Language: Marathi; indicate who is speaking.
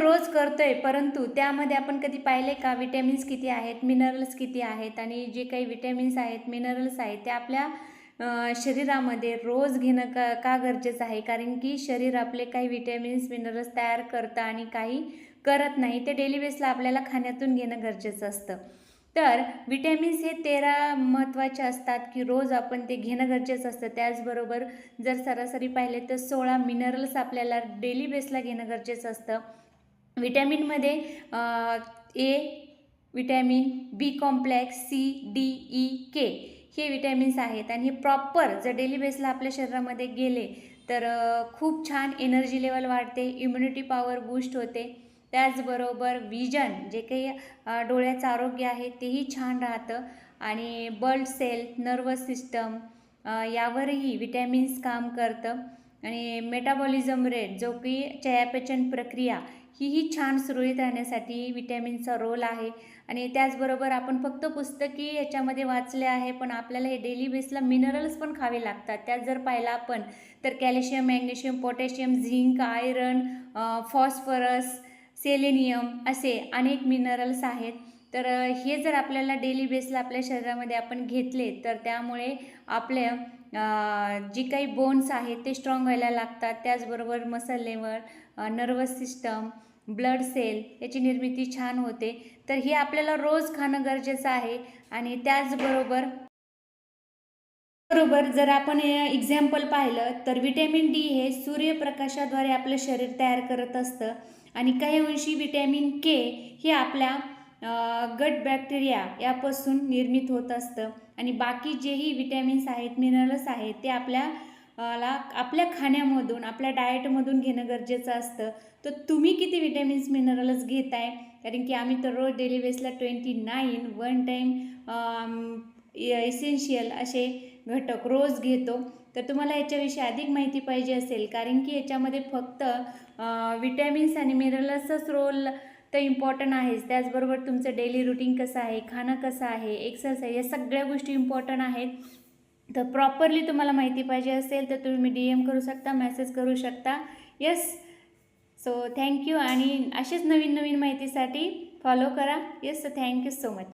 Speaker 1: रोज करतोय, परंतु त्यामध्ये आपण कधी पाहिले का विटॅमिन्स किती आहेत, मिनरल्स किती आहेत आणि जे काही विटॅमिन्स आहेत, मिनरल्स आहेत ते आपल्या शरीरामध्ये रोज घेणं का गरजेचं आहे? कारण की शरीर आपले काही विटॅमिन्स, मिनरल्स तयार करतं आणि काही करत नाही. ते डेली बेसला आपल्याला खाण्यातून घेणं गरजेचं असतं. तर विटॅमिन्स हे 13 महत्त्वाचे असतात की रोज आपण ते घेणं गरजेचं असतं. त्याचबरोबर जर सरासरी पाहिले तर 16 मिनरल्स आपल्याला डेली बेसला घेणं गरजेचं असतं. विटॅमिनमध्ये A vitamin, B complex, C, D, E, K हे विटॅमिन्स आहेत आणि हे प्रॉपर जर डेली बेसला आपल्या शरीरामध्ये गेले तर खूप छान एनर्जी लेवल वाढते, इम्युनिटी पॉवर बूस्ट होते. त्याचबरोबर विजन जे काही डोळ्याचं आरोग्य आहे तेही छान राहतं आणि ब्लड सेल, नर्वस सिस्टम यावरही विटॅमिन्स काम करतं आणि मेटाबॉलिझम रेट जो की चयापचन प्रक्रिया ही छान सुरळीत राहण्यासाठी विटॅमिनचा रोल आहे. आणि त्याचबरोबर आपण फक्त पुस्तकी याच्यामध्ये वाचले आहे, पण आपल्याला हे डेली बेसला मिनरल्स पण खावे लागतात. त्यात जर पाहिलं आपण तर calcium, magnesium, potassium, zinc, iron, phosphorus, selenium असे अनेक मिनरल्स आहेत. तर हे जर आपल्याला डेली बेसला आपल्या शरीरामध्ये आपण घेतले तर त्यामुळे आपल्या जी काही बोन्स आहेत ते स्ट्रॉंग व्हायला लागतात. त्याचबरोबर muscle level, nervous system, blood cell याची निर्मिती छान होते. तर हे आपल्याला रोज खाणं गरजेचं आहे. आणि त्याचबरोबर जर आपण एक्झाम्पल पाहिलं तर विटॅमिन डी हे सूर्यप्रकाशाद्वारे आपलं शरीर तयार करत असतं आणि काही अंशी विटॅमिन के हे आपल्या गट बॅक्टेरिया यापासून निर्मित होत असतं आणि बाकी जेही विटॅमिन्स आहेत, मिनरल्स आहेत ते आपल्या खाण्यामधून, आपल्या डाएटमधून घेणं गरजेचं असतं. तर तुम्ही किती विटॅमिन्स, मिनरल्स घेताय? कारण की आम्ही तर रोज डेली बेसला 29 वन टाईम एसेन्शियल असे घटक रोज घेतो. तर तुम्हाला याच्याविषयी अधिक माहिती पाहिजे असेल, कारण की याच्यामध्ये फक्त विटॅमिन्स आणि मिनरल्सचाच रोल तर इम्पॉर्टंट आहेच. त्याचबरोबर तुमचं डेली रुटीन कसं आहे, खाणं कसं आहे, एक्सरसाइज या सगळ्या गोष्टी इम्पॉर्टंट आहेत. तर प्रॉपरली तुम्हाला माहिती पाहिजे असेल तर तुम्ही DM करू शकता, मेसेज करू शकता. येस, सो थँक्यू आणि अशीच नवीन नवीन माहितीसाठी फॉलो करा. Yes, so thank you so much.